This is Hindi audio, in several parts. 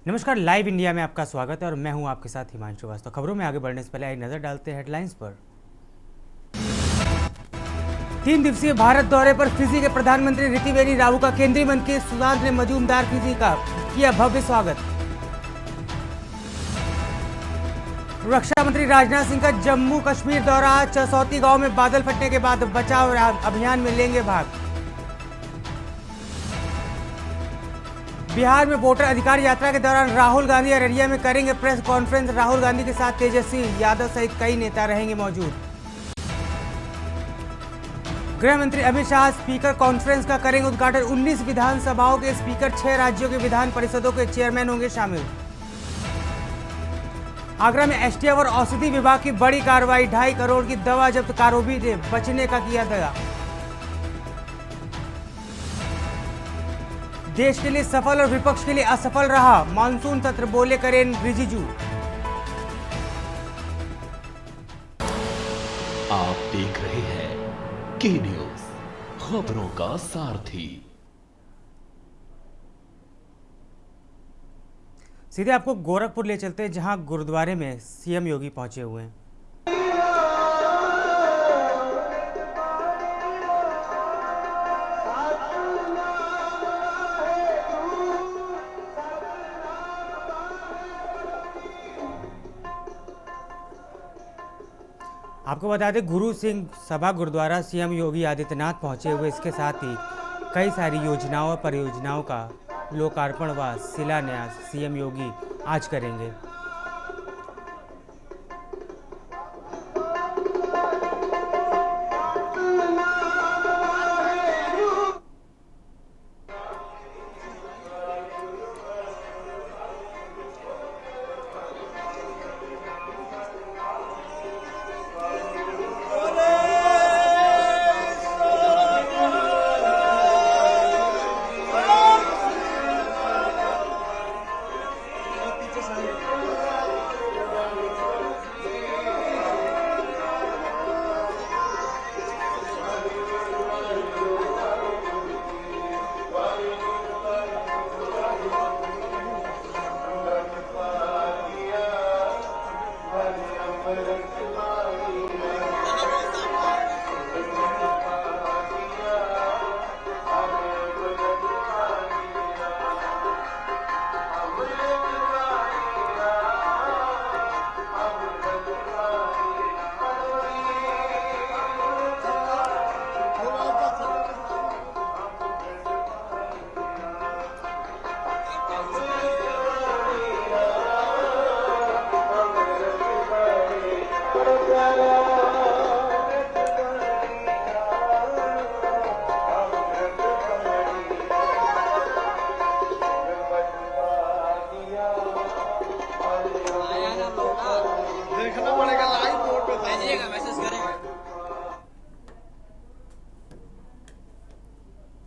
नमस्कार, लाइव इंडिया में आपका स्वागत है और मैं हूं आपके साथ हिमांशु श्रीवास्तव। खबरों में आगे बढ़ने से पहले एक नजर डालते हैं हेडलाइंस पर। 3 दिवसीय भारत दौरे पर फिजी के प्रधानमंत्री ऋतिवेणी रावू का केंद्रीय मंत्री सुधांशु मजूमदार फिजी का किया भव्य स्वागत। रक्षा मंत्री राजनाथ सिंह का जम्मू कश्मीर दौरा, चसौती गांव में बादल फटने के बाद बचाव अभियान में लेंगे भाग। बिहार में वोटर अधिकार यात्रा के दौरान राहुल गांधी अररिया में करेंगे प्रेस कॉन्फ्रेंस। राहुल गांधी के साथ तेजस्वी यादव सहित कई नेता रहेंगे मौजूद। गृह मंत्री अमित शाह स्पीकर कॉन्फ्रेंस का करेंगे उद्घाटन। 19 विधानसभाओं के स्पीकर, 6 राज्यों के विधान परिषदों के चेयरमैन होंगे शामिल। आगरा में एसटीएफ और औषधि विभाग की बड़ी कार्रवाई, 2.5 करोड़ की दवा जब्त, कारोबारी ने बचने का किया दया। देश के लिए सफल और विपक्ष के लिए असफल रहा मानसून सत्र, बोले करेन रिजिजू। आप देख रहे हैं के न्यूज, खबरों का सारथी। सीधे आपको गोरखपुर ले चलते हैं, जहां गुरुद्वारे में सीएम योगी पहुंचे हुए हैं। आपको बता दें, गुरु सिंह सभा गुरुद्वारा सीएम योगी आदित्यनाथ पहुंचे हुए, इसके साथ ही कई सारी योजनाओं और परियोजनाओं का लोकार्पण व शिलान्यास सीएम योगी आज करेंगे।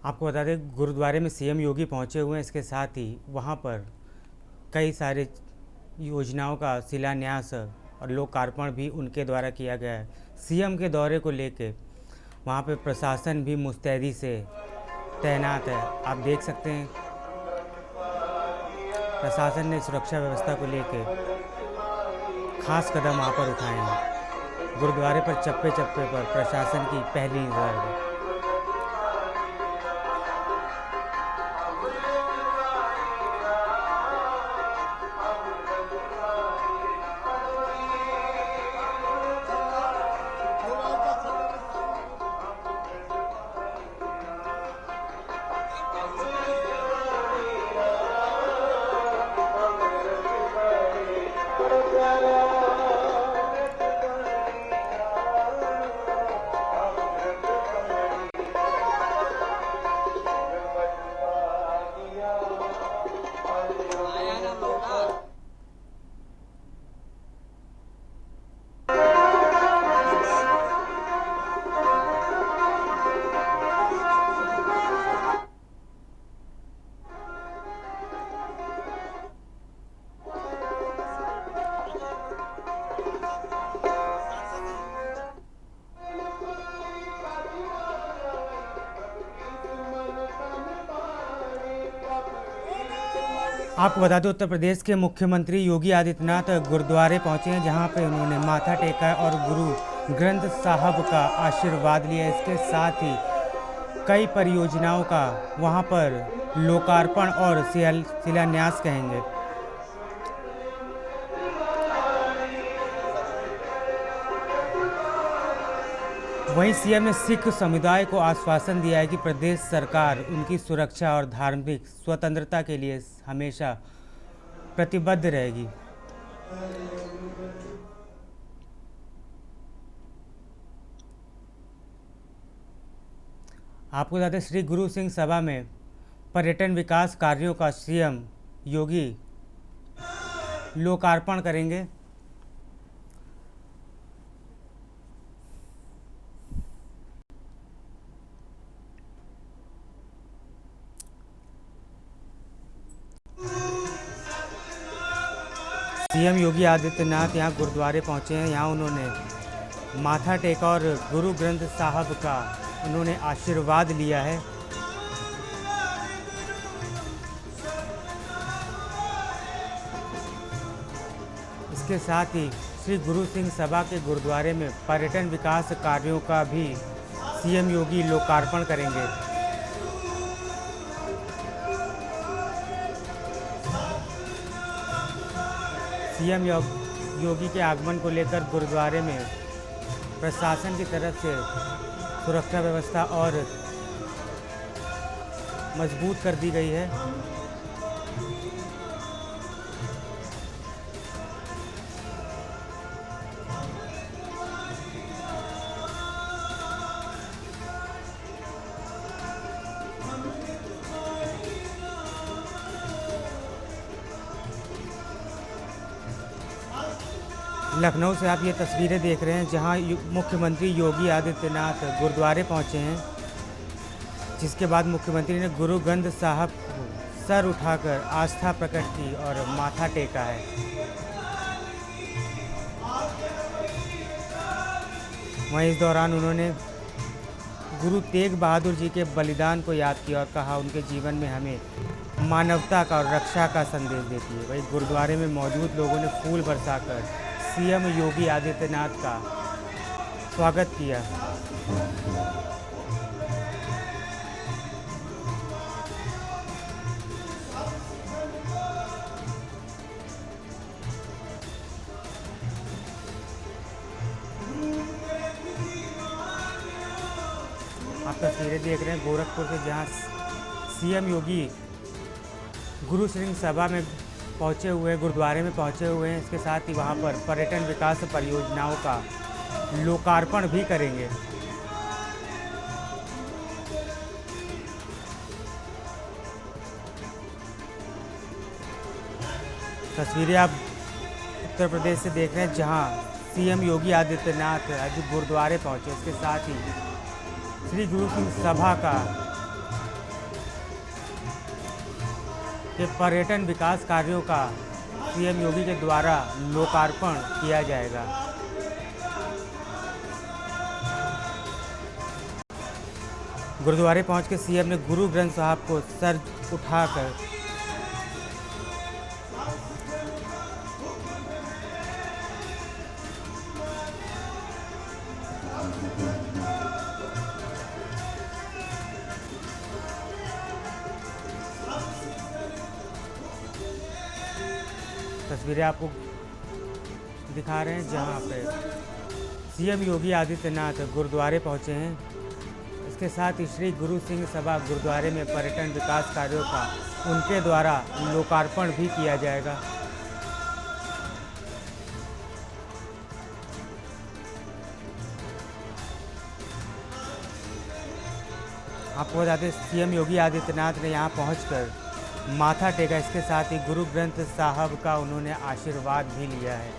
आपको बता दें, गुरुद्वारे में सीएम योगी पहुंचे हुए हैं, इसके साथ ही वहां पर कई सारे योजनाओं का शिलान्यास और लोकार्पण भी उनके द्वारा किया गया है। सीएम के दौरे को लेके वहां पे प्रशासन भी मुस्तैदी से तैनात है। आप देख सकते हैं, प्रशासन ने सुरक्षा व्यवस्था को लेके खास कदम वहाँ पर उठाए हैं। गुरुद्वारे पर चप्पे चप्पे पर प्रशासन की पहली नज़र है। आपको बता दें उत्तर प्रदेश के मुख्यमंत्री योगी आदित्यनाथ गुरुद्वारे पहुंचे हैं, जहां पे उन्होंने माथा टेका और गुरु ग्रंथ साहब का आशीर्वाद लिया। इसके साथ ही कई परियोजनाओं का वहां पर लोकार्पण और शिलान्यास कहेंगे। वहीं सीएम ने सिख समुदाय को आश्वासन दिया है कि प्रदेश सरकार उनकी सुरक्षा और धार्मिक स्वतंत्रता के लिए हमेशा प्रतिबद्ध रहेगी। आपको बता दें श्री गुरु सिंह सभा में पर्यटन विकास कार्यों का सीएम योगी लोकार्पण करेंगे। सीएम योगी आदित्यनाथ यहाँ गुरुद्वारे पहुँचे हैं। यहाँ उन्होंने माथा टेका और गुरु ग्रंथ साहब का उन्होंने आशीर्वाद लिया है। इसके साथ ही श्री गुरु सिंह सभा के गुरुद्वारे में पर्यटन विकास कार्यों का भी सीएम योगी लोकार्पण करेंगे। सीएम योगी के आगमन को लेकर गुरुद्वारे में प्रशासन की तरफ से सुरक्षा व्यवस्था और मजबूत कर दी गई है। लखनऊ से आप ये तस्वीरें देख रहे हैं, जहां मुख्यमंत्री योगी आदित्यनाथ गुरुद्वारे पहुंचे हैं, जिसके बाद मुख्यमंत्री ने गुरु ग्रंथ साहब को सर उठाकर आस्था प्रकट की और माथा टेका है। वहीं इस दौरान उन्होंने गुरु तेग बहादुर जी के बलिदान को याद किया और कहा उनके जीवन में हमें मानवता का और रक्षा का संदेश देती है। वहीं गुरुद्वारे में मौजूद लोगों ने फूल बरसाकर सीएम योगी आदित्यनाथ का स्वागत किया। आप तस्वीरें देख रहे हैं गोरखपुर से, जहां सीएम योगी गुरु सिंह सभा में पहुंचे हुए गुरुद्वारे में पहुंचे हुए हैं। इसके साथ ही वहां पर पर्यटन विकास परियोजनाओं का लोकार्पण भी करेंगे। तस्वीरें आप उत्तर प्रदेश से देख रहे हैं, जहां सीएम योगी आदित्यनाथ आज गुरुद्वारे पहुंचे। इसके साथ ही श्री गुरु सिंह सभा का के पर्यटन विकास कार्यों का सीएम योगी के द्वारा लोकार्पण किया जाएगा। गुरुद्वारे पहुंच के सीएम ने गुरु ग्रंथ साहब को सर उठाकर तस्वीरें आपको दिखा रहे हैं, जहां पे सीएम योगी आदित्यनाथ गुरुद्वारे पहुंचे हैं। इसके साथ ही श्री गुरु सिंह सभा गुरुद्वारे में पर्यटन विकास कार्यों का उनके द्वारा लोकार्पण भी किया जाएगा। आपको बता दें सीएम योगी आदित्यनाथ ने यहां पहुंचकर माथा टेका। इसके साथ ही गुरु ग्रंथ साहब का उन्होंने आशीर्वाद भी लिया है।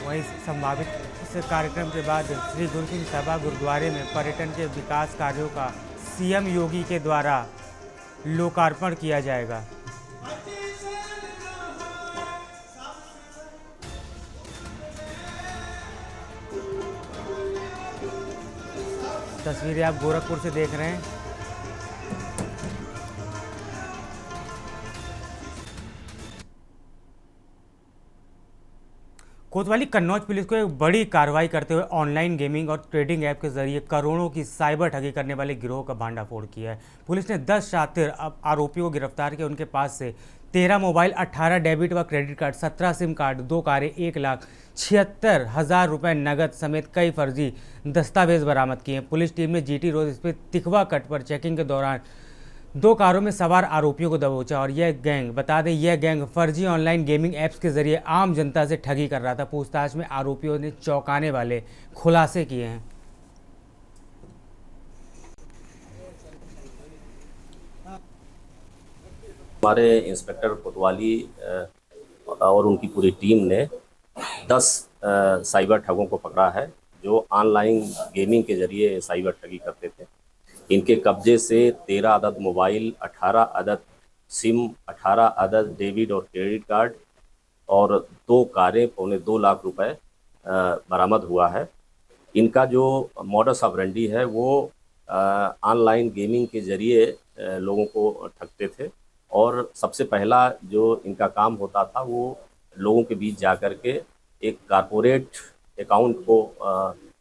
वहीं संभावित इस कार्यक्रम के बाद श्री गुरु सिंह सभा गुरुद्वारे में पर्यटन के विकास कार्यों का सीएम योगी के द्वारा लोकार्पण किया जाएगा। तस्वीरें आप गोरखपुर से देख रहे हैं। कोतवाली कन्नौज पुलिस को एक बड़ी कार्रवाई करते हुए ऑनलाइन गेमिंग और ट्रेडिंग ऐप के जरिए करोड़ों की साइबर ठगी करने वाले गिरोह का भांडाफोड़ किया है। पुलिस ने 10 शातिर आरोपियों को गिरफ्तार किया। उनके पास से 13 मोबाइल, 18 डेबिट व क्रेडिट कार्ड, 17 सिम कार्ड, 2 कारें, 1,76,000 रुपये नगद समेत कई फर्जी दस्तावेज बरामद किए हैं। पुलिस टीम ने जीटी रोड स्थित तिखवा कट पर चेकिंग के दौरान 2 कारों में सवार आरोपियों को दबोचा और यह गैंग, बता दें, यह गैंग फर्जी ऑनलाइन गेमिंग ऐप्स के जरिए आम जनता से ठगी कर रहा था। पूछताछ में आरोपियों ने चौंकाने वाले खुलासे किए हैं। हमारे इंस्पेक्टर कोतवाली और उनकी पूरी टीम ने 10 साइबर ठगों को पकड़ा है जो ऑनलाइन गेमिंग के जरिए साइबर ठगी करते थे। इनके कब्जे से 13 अदद मोबाइल, 18 अदद सिम, 18 अदद डेबिट और क्रेडिट कार्ड और 2 कारें, 2.25 लाख रुपए बरामद हुआ है। इनका जो मॉडस ऑपरेंडी है वो ऑनलाइन गेमिंग के जरिए लोगों को ठगते थे और सबसे पहला जो इनका काम होता था वो लोगों के बीच जा कर के एक कारपोरेट अकाउंट को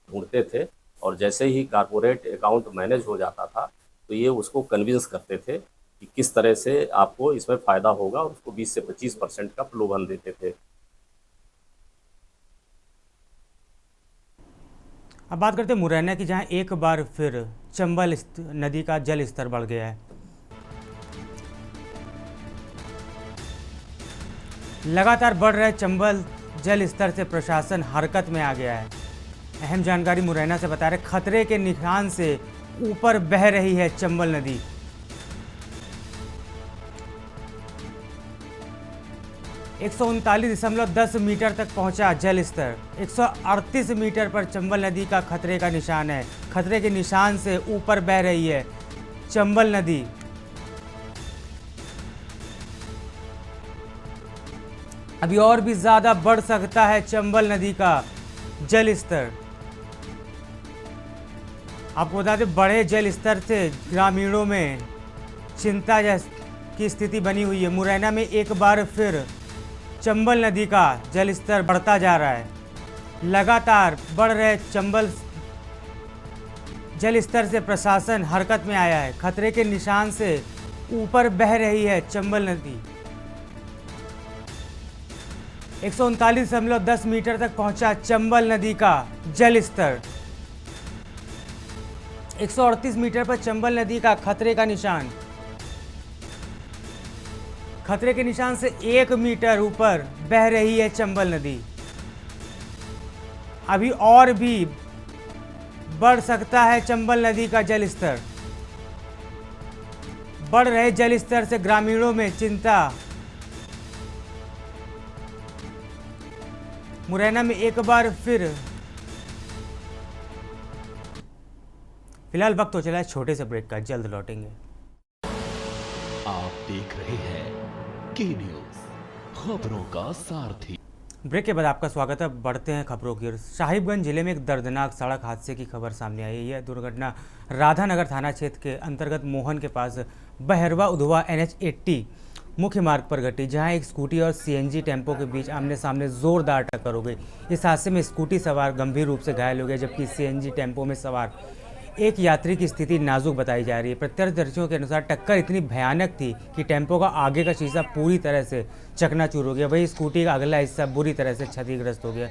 ढूंढते थे और जैसे ही कारपोरेट अकाउंट मैनेज हो जाता था तो ये उसको कन्विंस करते थे कि किस तरह से आपको इसमें फ़ायदा होगा और उसको 20 से 25% का प्रलोभन देते थे। अब बात करते हैं मुरैना की, जहां एक बार फिर चंबल नदी का जल स्तर बढ़ गया है। लगातार बढ़ रहे चंबल जल स्तर से प्रशासन हरकत में आ गया है। अहम जानकारी मुरैना से बता रहे, खतरे के निशान से ऊपर बह रही है चंबल नदी। (139.10 मीटर तक पहुंचा जल स्तर। 138 मीटर पर चंबल नदी का खतरे का निशान है। खतरे के निशान से ऊपर बह रही है चंबल नदी। अभी और भी ज्यादा बढ़ सकता है चंबल नदी का जल स्तर। आपको बता दें, बढ़े जल स्तर से ग्रामीणों में चिंता की स्थिति बनी हुई है। मुरैना में एक बार फिर चंबल नदी का जल स्तर बढ़ता जा रहा है। लगातार बढ़ रहे चंबल जल स्तर से प्रशासन हरकत में आया है। खतरे के निशान से ऊपर बह रही है चंबल नदी। 139.10 मीटर तक पहुंचा चंबल नदी का जल स्तर। 138 मीटर पर चंबल नदी का खतरे का निशान। खतरे के निशान से 1 मीटर ऊपर बह रही है चंबल नदी। अभी और भी बढ़ सकता है चंबल नदी का जल स्तर। बढ़ रहे जल स्तर से ग्रामीणों में चिंता। मुरैना में एक बार फिर फिलहाल वक्त हो चला है छोटे से ब्रेक का, जल्द लौटेंगे। आप देख रहे हैं के न्यूज़, खबरों का सारथी। ब्रेक के बाद आपका स्वागत है। बढ़ते हैं खबरों की ओर। साहिबगंज जिले में एक दर्दनाक सड़क हादसे की खबर सामने आई है। यह दुर्घटना राधानगर थाना क्षेत्र के अंतर्गत मोहन के पास बहरवा उधवा NH80 मुख्य मार्ग पर घटी, जहां एक स्कूटी और CNG टेम्पो के बीच आमने सामने जोरदार टक्कर हो गई। इस हादसे में स्कूटी सवार गंभीर रूप से घायल हो गए, जबकि CNG टेम्पो में सवार एक यात्री की स्थिति नाजुक बताई जा रही है। प्रत्यक्षदर्शियों के अनुसार टक्कर इतनी भयानक थी कि टेम्पो का आगे का शीशा पूरी तरह से चकनाचूर हो गया, वहीं स्कूटी का अगला हिस्सा बुरी तरह से क्षतिग्रस्त हो गया।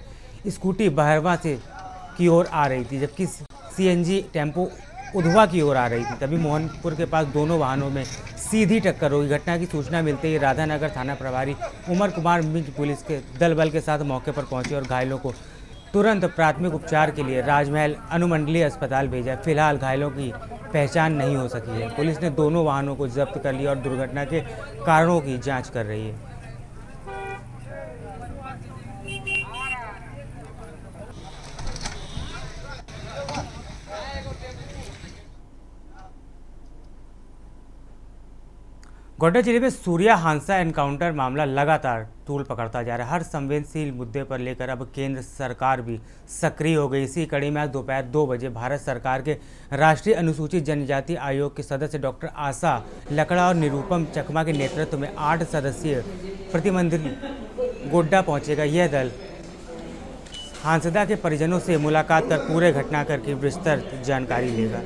स्कूटी बहरवा से की ओर आ रही थी, जबकि CNG टेम्पो उधवा की ओर आ रही थी। तभी मोहनपुर के पास दोनों वाहनों में सीधी टक्कर हो गई। घटना की सूचना मिलते ही राधानगर थाना प्रभारी उमर कुमार मिंज पुलिस के दल बल के साथ मौके पर पहुंचे और घायलों को तुरंत प्राथमिक उपचार के लिए राजमहल अनुमंडलीय अस्पताल भेजा। फिलहाल घायलों की पहचान नहीं हो सकी है। पुलिस ने दोनों वाहनों को जब्त कर लिया और दुर्घटना के कारणों की जांच कर रही है। गोड्डा जिले में सूर्या हांसा एनकाउंटर मामला लगातार तूल पकड़ता जा रहा है। हर संवेदनशील मुद्दे पर लेकर अब केंद्र सरकार भी सक्रिय हो गई। इसी कड़ी में आज दोपहर 2 बजे भारत सरकार के राष्ट्रीय अनुसूचित जनजाति आयोग के सदस्य डॉक्टर आशा लकड़ा और निरूपम चकमा के नेतृत्व में 8 सदस्यीय प्रतिनिधिमंडल गोड्डा पहुंचेगा। यह दल हांसदा के परिजनों से मुलाकात कर पूरे घटनाक्रम की विस्तृत जानकारी लेगा।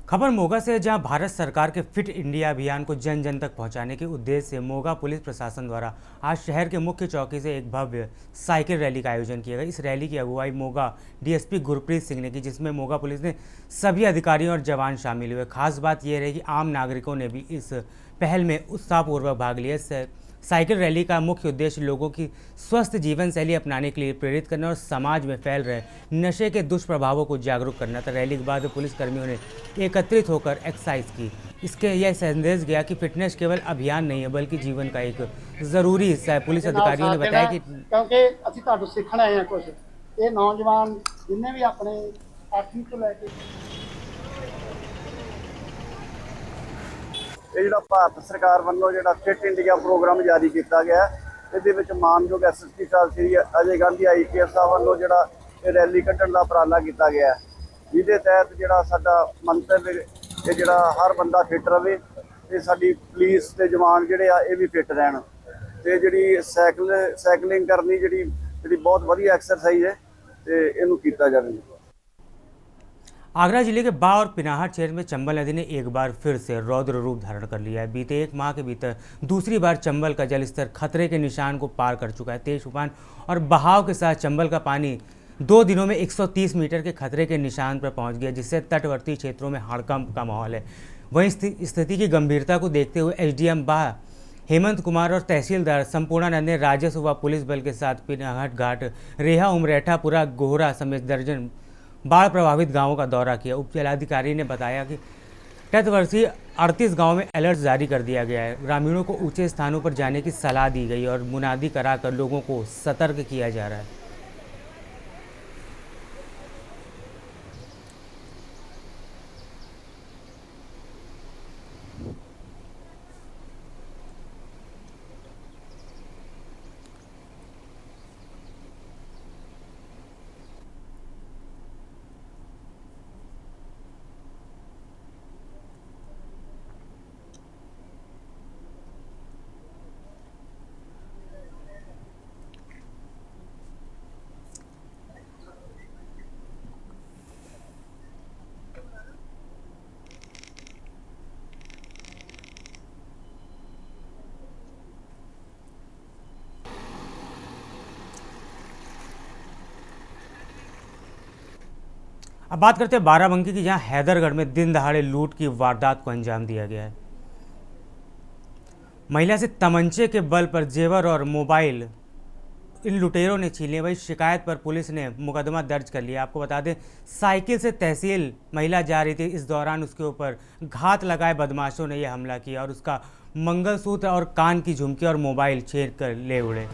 खबर मोगा से, जहां भारत सरकार के फिट इंडिया अभियान को जन जन तक पहुंचाने के उद्देश्य से मोगा पुलिस प्रशासन द्वारा आज शहर के मुख्य चौकी से एक भव्य साइकिल रैली का आयोजन किया गया। इस रैली की अगुवाई मोगा डीएसपी गुरप्रीत सिंह ने की, जिसमें मोगा पुलिस ने सभी अधिकारियों और जवान शामिल हुए। खास बात यह रही कि आम नागरिकों ने भी इस पहल में उत्साहपूर्वक भाग लिया। साइकिल रैली का मुख्य उद्देश्य लोगों की स्वस्थ जीवन शैली अपनाने के लिए प्रेरित करना और समाज में फैल रहे नशे के दुष्प्रभावों को जागरूक करना था। रैली के बाद पुलिसकर्मियों ने एकत्रित होकर एक्सरसाइज की। इसके यह संदेश गया कि फिटनेस केवल अभियान नहीं है बल्कि जीवन का एक ज़रूरी हिस्सा है। पुलिस अधिकारियों ने बताया कि क्योंकि ਅਸੀਂ ਤੁਹਾਨੂੰ ਸਿੱਖਣ ਆਏ ਹਾਂ ਕੁਝ ਇਹ ਨੌਜਵਾਨ ਜਿੰਨੇ ਵੀ ਆਪਣੇ 8ਵੀਂ ਤੋਂ ਲੈ ਕੇ ਇਹ ਜਿਹੜਾ ਭਾਰਤ ਸਰਕਾਰ ਵੱਲੋਂ ਜਿਹੜਾ ਫਿਟ ਇੰਡੀਆ ਪ੍ਰੋਗਰਾਮ ਜਾਰੀ ਕੀਤਾ ਗਿਆ ਇਹਦੇ ਵਿੱਚ ਮਾਨਯੋਗ ਐਸਐਸਪੀ ਸਾਹਿਬ ਸ੍ਰੀ ਅਜੇ ਗਾਂਧੀ ਆਈਪੀਐਸ ਸਾਹਿਬ ਵੱਲੋਂ ਜਿਹੜਾ ਇਹ ਰੈਲੀ ਕੱਢਣ ਦਾ ਉਪਰਾਲਾ ਕੀਤਾ ਗਿਆ ਜਿਹਦੇ ਤਹਿਤ ਜਿਹੜਾ ਸਾਡਾ ਮੰਤਵ ਇਹ ਜਿਹੜਾ ਹਰ ਬੰਦਾ ਫਿੱਟ ਰਵੇ ਤੇ ਸਾਡੀ ਪੁਲਿਸ ਤੇ ਜਵਾਨ ਜਿਹੜੇ ਆ ਇਹ ਵੀ ਫਿੱਟ ਰਹਿਣ ਤੇ ਜਿਹੜੀ ਸਾਈਕਲਿੰਗ ਕਰਨੀ ਜਿਹੜੀ ਬਹੁਤ ਵਧੀਆ ਐਕਸਰਸਾइज है ਤੇ ਇਹਨੂੰ ਕੀਤਾ ਜਾਵੇ। आगरा जिले के बा और पिनाहर क्षेत्र में चंबल नदी ने एक बार फिर से रौद्र रूप धारण कर लिया है। बीते एक माह के भीतर दूसरी बार चंबल का जलस्तर खतरे के निशान को पार कर चुका है। तेज तूफान और बहाव के साथ चंबल का पानी 2 दिनों में 130 मीटर के खतरे के निशान पर पहुंच गया, जिससे तटवर्ती क्षेत्रों में हड़कंप का माहौल है। वहीं स्थिति की गंभीरता को देखते हुए एसडीएम बा हेमंत कुमार और तहसीलदार संपूर्णानंद ने राजस्व व पुलिस बल के साथ पिनाहट घाट, रेहा, उमरेठापुरा, गोहरा समेत दर्जन बाढ़ प्रभावित गांवों का दौरा किया। उप जिलाधिकारी ने बताया कि तटवर्ती 38 गांवों में अलर्ट जारी कर दिया गया है। ग्रामीणों को ऊंचे स्थानों पर जाने की सलाह दी गई और मुनादी कराकर लोगों को सतर्क किया जा रहा है। अब बात करते हैं बाराबंकी की, जहां हैदरगढ़ में दिन दहाड़े लूट की वारदात को अंजाम दिया गया है। महिला से तमंचे के बल पर जेवर और मोबाइल इन लुटेरों ने छीन लिया। वही शिकायत पर पुलिस ने मुकदमा दर्ज कर लिया। आपको बता दें, साइकिल से तहसील महिला जा रही थी। इस दौरान उसके ऊपर घात लगाए बदमाशों ने यह हमला किया और उसका मंगलसूत्र और कान की झुमकी और मोबाइल छीन कर ले उड़े।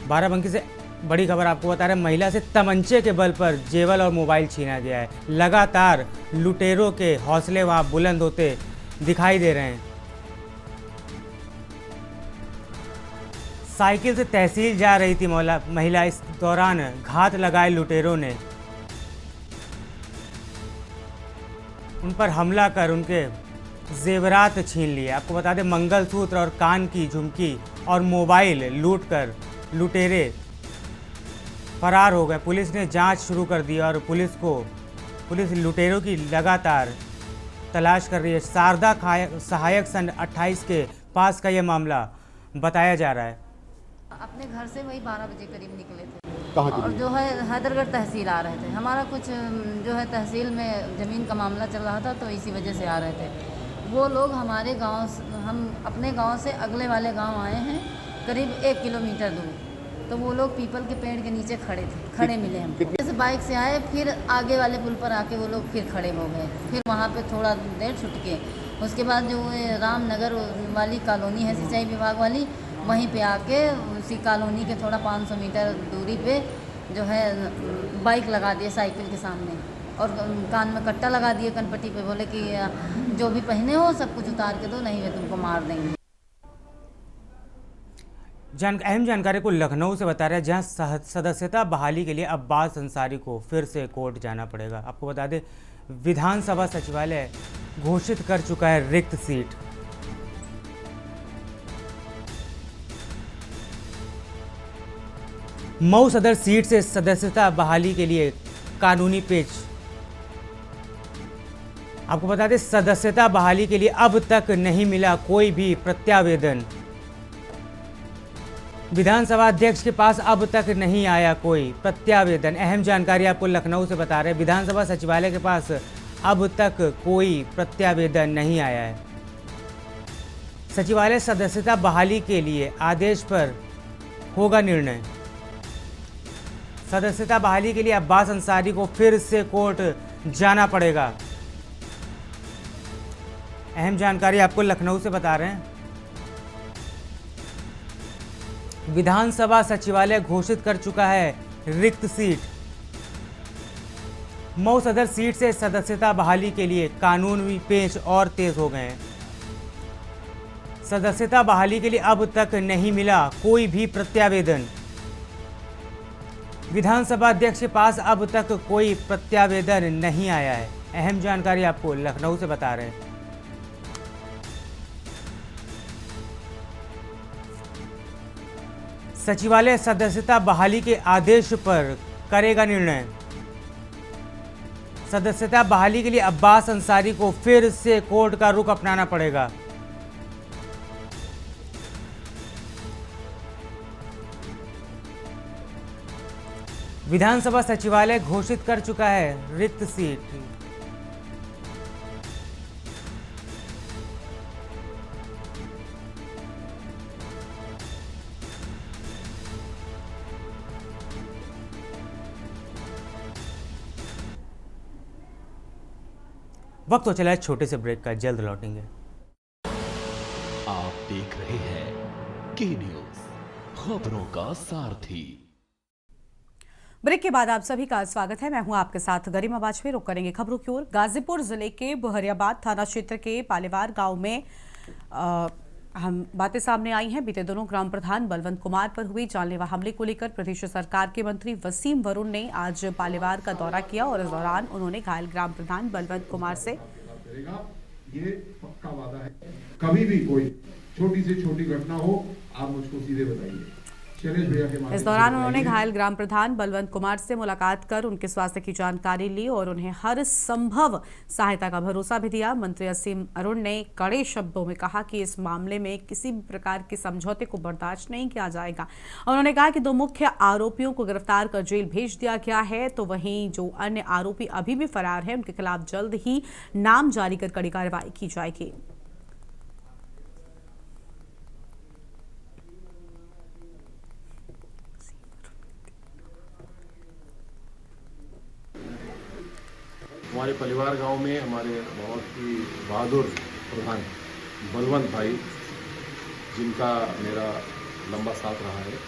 बाराबंकी से बड़ी खबर आपको बता रहे हैं, महिला से तमंचे के बल पर जेवर और मोबाइल छीना गया है। लगातार लुटेरों के हौसले वहां बुलंद होते दिखाई दे रहे हैं। साइकिल से तहसील जा रही थी महिला, इस दौरान घात लगाए लुटेरों ने उन पर हमला कर उनके जेवरात छीन लिए। आपको बता दें, मंगलसूत्र और कान की झुमकी और मोबाइल लूटकर लुटेरे फरार हो गए। पुलिस ने जांच शुरू कर दी और पुलिस लुटेरों की लगातार तलाश कर रही है। शारदा सहायक संघ 28 के पास का यह मामला बताया जा रहा है। अपने घर से वही 12 बजे करीब निकले थे। कहाँ और जो है हैदरगढ़ तहसील आ रहे थे। हमारा कुछ जो है तहसील में ज़मीन का मामला चल रहा था, तो इसी वजह से आ रहे थे। वो लोग हमारे गांव, हम अपने गांव से अगले वाले गांव आए हैं, करीब 1 किलोमीटर दूर। तो वो लोग पीपल के पेड़ के नीचे खड़े मिले हम। जैसे बाइक से आए, फिर आगे वाले पुल पर आके वो लोग फिर खड़े हो गए। फिर वहाँ पे थोड़ा देर छुटके, उसके बाद जो रामनगर वाली कॉलोनी है सिंचाई विभाग वाली, वहीं पे आके उसी कॉलोनी के थोड़ा 500 मीटर दूरी पे जो है बाइक लगा दिए साइकिल के सामने, और कान में कट्टा लगा दिए कनपट्टी पे। बोले कि जो भी पहने हो सब कुछ उतार के दो, नहीं वे तुमको मार देंगे। अहम जानकारी को लखनऊ से बता रहे हैं, जहां सदस्यता बहाली के लिए अब्बास अंसारी को फिर से कोर्ट जाना पड़ेगा। आपको बता दें, विधानसभा सचिवालय घोषित कर चुका है रिक्त सीट। मऊ सदर सीट से सदस्यता बहाली के लिए कानूनी पेच। आपको बता दें, सदस्यता बहाली के लिए अब तक नहीं मिला कोई भी प्रत्यावेदन। विधानसभा अध्यक्ष के पास अब तक नहीं आया कोई प्रत्यावेदन। अहम जानकारी आपको लखनऊ से बता रहे हैं, विधानसभा सचिवालय के पास अब तक कोई प्रत्यावेदन नहीं आया है। सचिवालय सदस्यता बहाली के लिए आदेश पर होगा निर्णय। सदस्यता बहाली के लिए अब्बास अंसारी को फिर से कोर्ट जाना पड़ेगा। अहम जानकारी आपको लखनऊ से बता रहे हैं, विधानसभा सचिवालय घोषित कर चुका है रिक्त सीट। मऊ सदर सीट से सदस्यता बहाली के लिए कानूनी पेच और तेज हो गए हैं। सदस्यता बहाली के लिए अब तक नहीं मिला कोई भी प्रत्यावेदन। विधानसभा अध्यक्ष के पास अब तक कोई प्रत्यावेदन नहीं आया है। अहम जानकारी आपको लखनऊ से बता रहे हैं। सचिवालय सदस्यता बहाली के आदेश पर करेगा निर्णय। सदस्यता बहाली के लिए अब्बास अंसारी को फिर से कोर्ट का रुख अपनाना पड़ेगा। विधानसभा सचिवालय घोषित कर चुका है रिक्त सीट। वक्त हो चला है छोटे से ब्रेक का, जल्द लौटेंगे। आप देख रहे हैं के न्यूज, खबरों का सारथी। ब्रेक के बाद आप सभी का स्वागत है। मैं हूं आपके साथ गरिमा वाजपेयी। रुक करेंगे खबरों की ओर। गाजीपुर जिले के बहरियाबाद थाना क्षेत्र के पालेवार गांव में हम बातें सामने आई हैं। बीते दिनों ग्राम प्रधान बलवंत कुमार पर हुए जानलेवा हमले को लेकर प्रदेश सरकार के मंत्री वसीम वरुण ने आज पालेवार का दौरा किया और इस दौरान उन्होंने घायल ग्राम प्रधान बलवंत कुमार से ये पक्का वादा है, कभी भी कोई छोटी से छोटी घटना हो आप मुझको सीधे बताइए। इस दौरान उन्होंने घायल ग्राम प्रधान बलवंत कुमार से मुलाकात कर उनके स्वास्थ्य की जानकारी ली और उन्हें हर संभव सहायता का भरोसा भी दिया। मंत्री वसीम वरुण ने कड़े शब्दों में कहा कि इस मामले में किसी भी प्रकार के समझौते को बर्दाश्त नहीं किया जाएगा। उन्होंने कहा कि 2 मुख्य आरोपियों को गिरफ्तार कर जेल भेज दिया गया है, तो वहीं जो अन्य आरोपी अभी भी फरार है उनके खिलाफ जल्द ही नाम जारी कर कड़ी कार्रवाई की जाएगी। हमारे परिवार गांव में हमारे बहुत ही बहादुर प्रधान बलवंत भाई, जिनका मेरा लंबा साथ रहा है,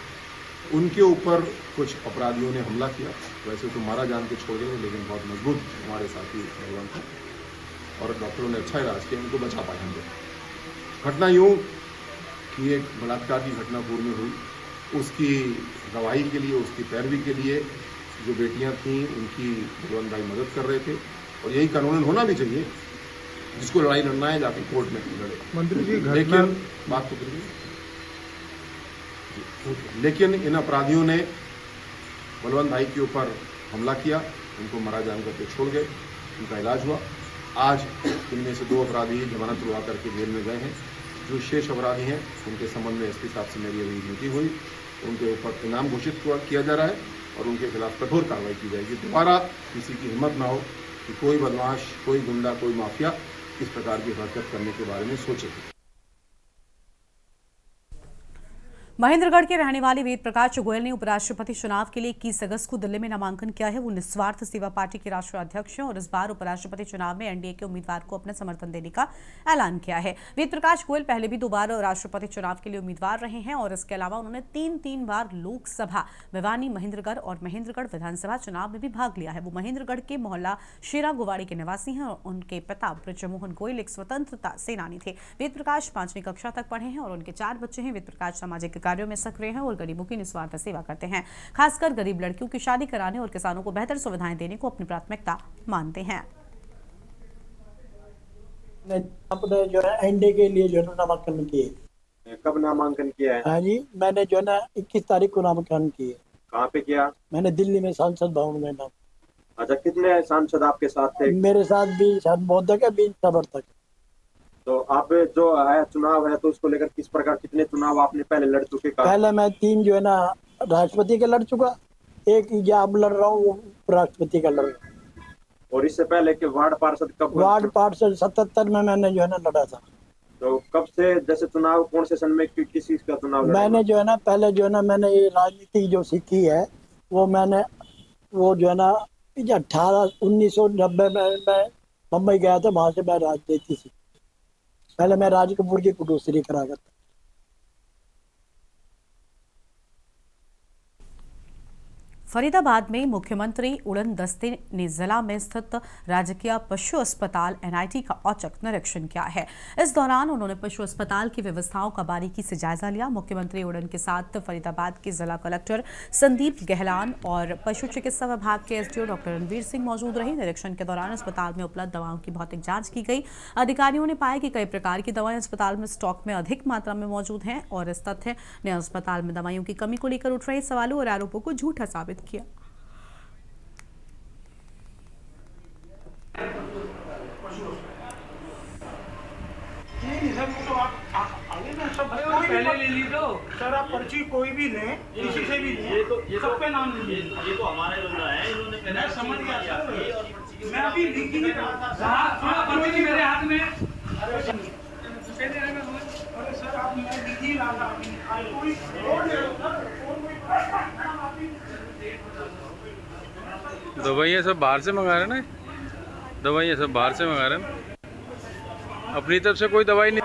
उनके ऊपर कुछ अपराधियों ने हमला किया। वैसे तो मारा जान के छोड़े, लेकिन बहुत मजबूत हमारे साथी बलवंत थे और डॉक्टरों ने अच्छा इलाज किया, उनको बचा पाए हम लोग। घटना यूँ कि एक बलात्कार की घटना पूर्व में हुई उसकी गवाही के लिए, उसकी पैरवी के लिए जो बेटियां थीं उनकी बलवंत भाई मदद कर रहे थे, और यही कानूनन होना भी चाहिए। जिसको लड़ाई लड़ना है जाके कोर्ट में लड़े। मंत्री जी, लेकिन बात तो करिए। लेकिन इन अपराधियों ने बलवंत भाई के ऊपर हमला किया, उनको मारा जान करके छोड़ गए, उनका इलाज हुआ। आज इनमें से 2 अपराधी जमानत रुआ करके जेल में गए हैं। जो शेष अपराधी हैं उनके संबंध में एसपी साहब से मेरी अभी मीटिंग हुई, उनके ऊपर इनाम घोषित किया जा रहा है और उनके खिलाफ कठोर कार्रवाई की जाएगी। दोबारा किसी की हिम्मत ना हो कि कोई बदमाश, कोई गुंडा, कोई माफिया इस प्रकार की हरकत करने के बारे में सोचे। महेंद्रगढ़ के रहने वाले वेद प्रकाश गोयल ने उपराष्ट्रपति चुनाव के लिए 21 अगस्त को दिल्ली में नामांकन किया है। वो निस्वार्थ सेवा पार्टी के राष्ट्रीय अध्यक्ष हैं और इस बार उपराष्ट्रपति चुनाव में एनडीए के उम्मीदवार को अपना समर्थन देने का ऐलान किया है। वेद प्रकाश गोयल पहले भी 2 बार राष्ट्रपति चुनाव के लिए उम्मीदवार रहे हैं और इसके अलावा उन्होंने 3 बार लोकसभा, भिवानी, महेंद्रगढ़ और महेंद्रगढ़ विधानसभा चुनाव में भी भाग लिया है। वो महेंद्रगढ़ के मोहल्ला शेरा गुवाड़ी के निवासी हैं और उनके पिता ब्रजमोहन गोयल एक स्वतंत्रता सेनानी थे। वेद प्रकाश 5वीं कक्षा तक पढ़े हैं और उनके 4 बच्चे हैं। वेद प्रकाश सामाजिक कार्यों में सक्रिय हैं और गरीबों की निस्वार्थ सेवा करते हैं। खासकर गरीब लड़कियों की शादी कराने और किसानों को बेहतर सुविधाएं देने को अपनी प्राथमिकता मानते हैं। आपने जो है एनडीए के लिए जो है नामांकन किए। कब नामांकन किया है? हाँ जी, मैंने जो है ना 21 तारीख को नामांकन किए। कहाँ पे किया? मैंने दिल्ली में सांसद भवन में नाम। अच्छा, कितने सांसद आपके साथ थे? मेरे साथ भी बौद्ध के 20 नवंबर तक। तो आप जो है चुनाव है तो उसको लेकर किस प्रकार, कितने चुनाव आपने पहले लड़ चुके? पहले मैं 3 जो है ना राष्ट्रपति का लड़ चुका, एक या अब लड़ रहा हूँ राष्ट्रपति का लड़ रहा हूँ। और इससे पहले के वार्ड पार्षद कब? वार्ड पार्षद 77 में मैंने जो है ना लड़ा था। तो कब से जैसे चुनाव, कौन से सन में किस चीज का चुनाव लड़ा? मैंने जो है ना पहले जो है ना मैंने ये राजनीति जो सीखी है वो मैंने वो जो है ना 1990 में मैं मुंबई गया था, वहां से मैं राजनीति सीखी। पहले मैं राज कपूर की प्रोड्यूसरी करा करता। फरीदाबाद में मुख्यमंत्री उड़न दस्ते ने जिला में स्थित राजकीय पशु अस्पताल एनआईटी का औचक निरीक्षण किया है। इस दौरान उन्होंने पशु अस्पताल की व्यवस्थाओं का बारीकी से जायजा लिया। मुख्यमंत्री उड़न के साथ फरीदाबाद के जिला कलेक्टर संदीप गहलान और पशु चिकित्सा विभाग के एसडीओ डॉक्टर रणवीर सिंह मौजूद रहे। निरीक्षण के दौरान अस्पताल में उपलब्ध दवाओं की भौतिक जांच की गई। अधिकारियों ने पाया कि कई प्रकार की दवाएं अस्पताल में स्टॉक में अधिक मात्रा में मौजूद हैं और इस तथ्य ने अस्पताल में दवाइयों की कमी को लेकर उठ रहे सवालों और आरोपों को झूठा साबित किया। पहले ले ली तो सर, आप पर्ची कोई भी लें, किसी से भी लें, ये सब पे नाम लीजिए। ये तो हमारे बंदा है, इन्होंने पहले मैं समझ गया सर। मैं अभी लिख ही नहीं रहा, पर्ची मेरे हाथ में। अरे सर, आप मैं लिख ही रहा था। कोई दवाइयाँ सब बाहर से मंगा रहे हैं ना, दवाइयाँ सब बाहर से मंगा रहे हैं, अपनी तरफ से कोई दवाई नहीं।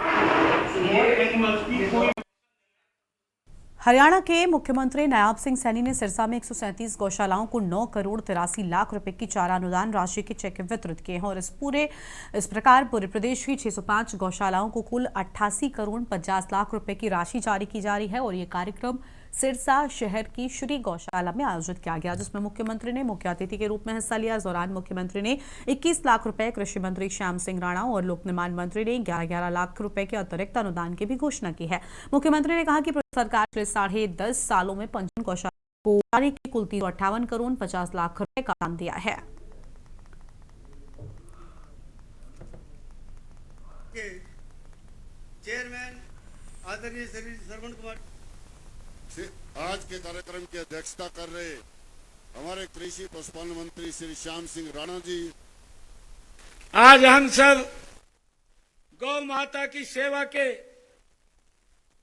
हरियाणा के मुख्यमंत्री नायब सिंह सैनी ने सिरसा में 137 गौशालाओं को 9 करोड़ 83 लाख रुपए की चारा अनुदान राशि के चेक वितरित किए हैं और इस प्रकार पूरे प्रदेश की 605 गौशालाओं को कुल 88 करोड़ 50 लाख रुपए की राशि जारी की जा रही है। और ये कार्यक्रम सिरसा शहर की श्री गौशाला में आयोजित किया गया, जिसमें मुख्यमंत्री ने मुख्य अतिथि के रूप में हिस्सा लिया। इस दौरान मुख्यमंत्री ने 21 लाख रुपए, कृषि मंत्री श्याम सिंह राणा और लोक निर्माण मंत्री ने 11 लाख रुपए के अतिरिक्त अनुदान की भी घोषणा की है। मुख्यमंत्री ने कहा कि सरकार पिछले 10.5 सालों में 55 गौशाला को की कुल 358 करोड़ 50 लाख रुपए का दान दिया है। चेयरमैन आदरणीय श्री श्रवण कुमार आज के कार्यक्रम की अध्यक्षता कर रहे हमारे कृषि पशुपालन मंत्री श्री श्याम सिंह राणा जी, आज हम सब गौ माता की सेवा के